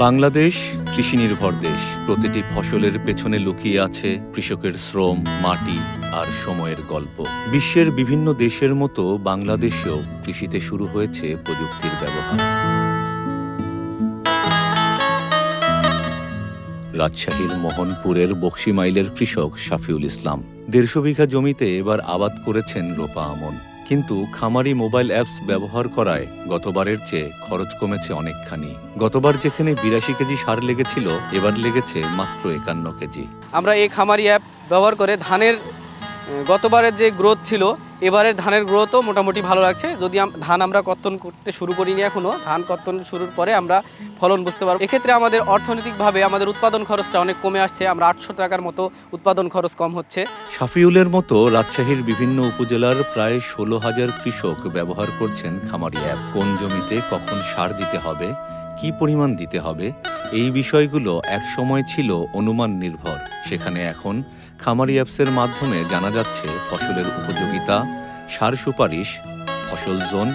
বাংলাদেশ কৃষি নির্ভর দেশ। প্রতিটি ফসলের পেছনে লুকিয়ে আছে কৃষকের শ্রম, মাটি আর সময়ের গল্প। বিশ্বের বিভিন্ন দেশের মতো বাংলাদেশেও কৃষিতে শুরু হয়েছে প্রযুক্তির ব্যবহার। রাজশাহীর মোহনপুরের বক্সিমাইলের কৃষক শাফিউল ইসলাম ১৫০ বিঘা জমিতে এবার আবাদ করেছেন রোপা আমন। কিন্তু খামারি মোবাইল অ্যাপস ব্যবহার করায় গতবারের চেয়ে খরচ কমেছে অনেকখানি। গতবার যেখানে ৮২ কেজি সার লেগেছিল, এবার লেগেছে মাত্র ৫১ কেজি। আমরা এই খামারি অ্যাপ ব্যবহার করে ধানের গতবারের যে গ্রোথ ছিল, এবারের ধানের গ্রোথও মোটামুটি ভালো লাগছে। যদি ধান আমরা কর্তন করতে শুরু করিনি এখনও, ধান কর্তন শুরুর পরে আমরা ফলন বুঝতে পারবো। এক্ষেত্রে আমাদের অর্থনৈতিকভাবে আমাদের উৎপাদন খরচটা অনেক কমে আসছে। আমরা ৮০০ টাকার মতো উৎপাদন খরচ কম হচ্ছে। শাফিউলের মতো রাজশাহীর বিভিন্ন উপজেলার প্রায় ১৬,০০০ কৃষক ব্যবহার করছেন খামারি অ্যাপ। কোন জমিতে কখন সার দিতে হবে, কি পরিমাণ দিতে হবে, এই বিষয়গুলো একসময় ছিল অনুমান নির্ভর। সেখানে এখন খামারি অ্যাপসের মাধ্যমে জানা যাচ্ছে ফসলের উপযোগিতা, সার সুপারিশ, ফসল জোন,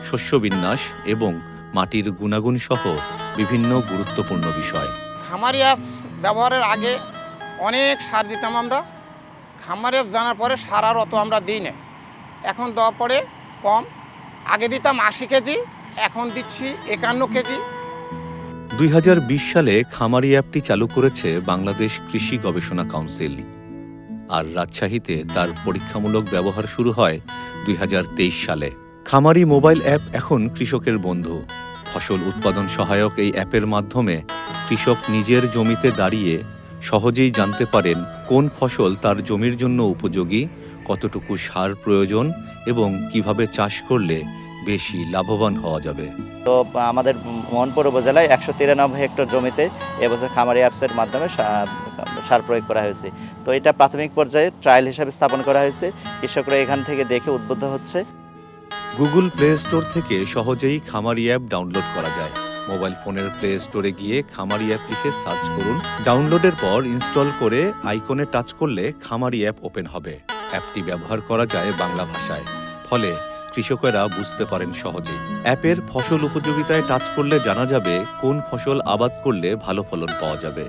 শস্য বিন্যাস এবং মাটির গুণাগুণ সহ বিভিন্ন গুরুত্বপূর্ণ বিষয়। খামারি অ্যাপ ব্যবহারের আগে অনেক সার দিতাম আমরা। খামারি অ্যাপ জানার পরে সার আর অত আমরা দিই না, এখন দেওয়া পড়ে কম। আগে দিতাম ৮০ কেজি, এখন দিচ্ছি ৫১ কেজি। ২০২০ সালে খামারি অ্যাপটি চালু করেছে বাংলাদেশ কৃষি গবেষণা কাউন্সিল, আর রাজশাহীতে তার পরীক্ষামূলক ব্যবহার শুরু হয় ২০২৩ সালে। খামারি মোবাইল অ্যাপ এখন কৃষকের বন্ধু। ফসল উৎপাদন সহায়ক এই অ্যাপের মাধ্যমে কৃষক নিজের জমিতে দাঁড়িয়ে সহজেই জানতে পারেন কোন ফসল তার জমির জন্য উপযোগী, কতটুকু সার প্রয়োজন এবং কিভাবে চাষ করলে বেশি লাভবান হওয়া যাবে। তো আমাদের মোহনপুর উপজেলায় ১৯৩ হেক্টর জমিতে এবছর খামারি অ্যাপসের মাধ্যমে সার প্রয়োগ করা হয়েছে। তো এটা প্রাথমিক পর্যায়ে ট্রায়াল হিসাবে স্থাপন করা হয়েছে। কৃষকরা এখান থেকে দেখে উদ্বুদ্ধ হচ্ছে। গুগল প্লে স্টোর থেকে সহজেই খামারি অ্যাপ ডাউনলোড করা যায়। মোবাইল ফোনের প্লে স্টোরে গিয়ে খামারি অ্যাপ লিখে সার্চ করুন। ডাউনলোডের পর ইনস্টল করে আইকনে টাচ করলে খামারি অ্যাপ ওপেন হবে। অ্যাপটি ব্যবহার করা যায় বাংলা ভাষায়, ফলে কৃষকেরা বুঝতে পারেন সহজেই। অ্যাপের ফসল উপযোগিতায় টাচ করলে জানা যাবে কোন ফসল আবাদ করলে ভালো ফলন পাওয়া যাবে।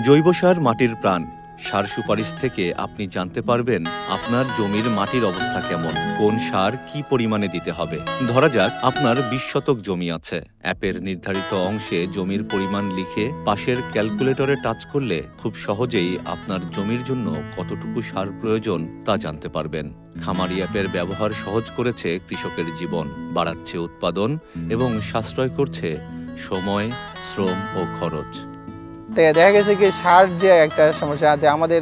জৈব সার মাটির প্রাণ। সার সুপারিশ থেকে আপনি জানতে পারবেন আপনার জমির মাটির অবস্থা কেমন, কোন সার কি পরিমাণে দিতে হবে। ধরা যাক আপনার ২০ শতক জমি আছে। অ্যাপের নির্ধারিত অংশে জমির পরিমাণ লিখে পাশের ক্যালকুলেটরে টাচ করলে খুব সহজেই আপনার জমির জন্য কতটুকু সার প্রয়োজন তা জানতে পারবেন। খামারি অ্যাপের ব্যবহার সহজ করেছে কৃষকের জীবন, বাড়াচ্ছে উৎপাদন এবং সাশ্রয় করছে সময়, শ্রম ও খরচ। দেখা গেছে কি সার যে একটা সমস্যা, আমাদের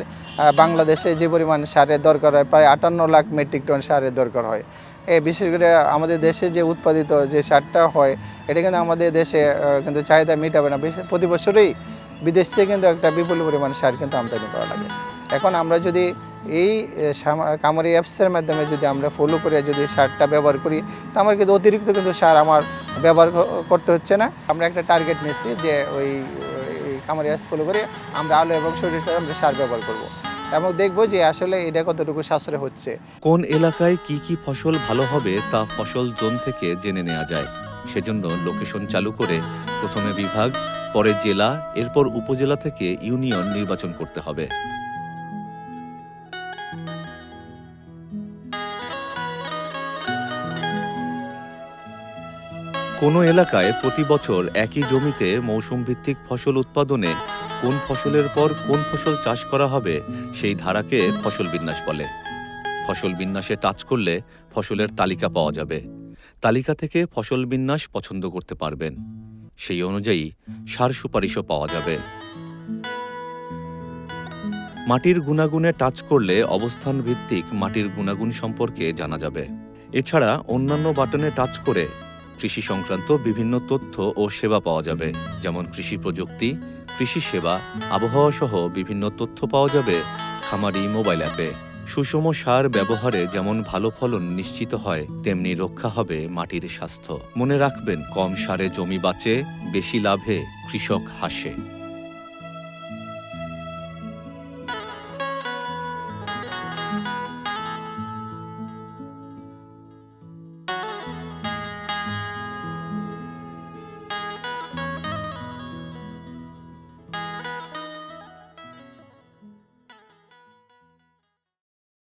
বাংলাদেশে যে পরিমাণ সারের দরকার হয়, প্রায় ৫৮ লাখ মেট্রিক টন সারের দরকার হয়। বিশেষ করে আমাদের দেশে যে উৎপাদিত যে সারটা হয়, এটা কিন্তু আমাদের দেশে কিন্তু চাহিদা মেটাবে না। প্রতি বছরই বিদেশ থেকে কিন্তু একটা বিপুল পরিমাণ সার কিন্তু আমদানি করা লাগে। এখন আমরা যদি এই খামারি অ্যাপসের মাধ্যমে যদি আমরা ফলো করে যদি সারটা ব্যবহার করি, তো আমার কিন্তু অতিরিক্ত কিন্তু সার আমার ব্যবহার করতে হচ্ছে না। আমরা একটা টার্গেট নিচ্ছি যে ওই খামারি অ্যাপস ফলো করে আমরা আলু এবং সরিষা আমরা সার ব্যবহার করব এবং দেখব যে আসলে এটা কতটুকু সাশ্রয় হচ্ছে। কোন এলাকায় কি কি ফসল ভালো হবে তা ফসল জোন থেকে জেনে নেওয়া যায়। সেজন্য লোকেশন চালু করে প্রথমে বিভাগ, পরে জেলা, এরপর উপজেলা থেকে ইউনিয়ন নির্বাচন করতে হবে। কোনো এলাকায় প্রতি বছর একই জমিতে মৌসুম ভিত্তিক ফসল উৎপাদনে কোন ফসলের পর কোন ফসল চাষ করা হবে সেই ধারাকে ফসল বিন্যাস বলে। ফসল বিন্যাসে টাচ করলে ফসলের তালিকা পাওয়া যাবে। তালিকা থেকে ফসল বিন্যাস পছন্দ করতে পারবেন। সেই অনুযায়ী সার সুপারিশও পাওয়া যাবে। মাটির গুণাগুণে টাচ করলে অবস্থান ভিত্তিক মাটির গুণাগুণ সম্পর্কে জানা যাবে। এছাড়া অন্যান্য বাটনে টাচ করে কৃষি সংক্রান্ত বিভিন্ন তথ্য ও সেবা পাওয়া যাবে, যেমন কৃষি প্রযুক্তি, কৃষি সেবা, আবহাওয়া সহ বিভিন্ন তথ্য পাওয়া যাবে খামারি মোবাইল অ্যাপে। সুষম সার ব্যবহারে যেমন ভালো ফলন নিশ্চিত হয়, তেমনি রক্ষা হবে মাটির স্বাস্থ্য। মনে রাখবেন, কম সারে জমি বাঁচে, বেশি লাভে কৃষক হাসে।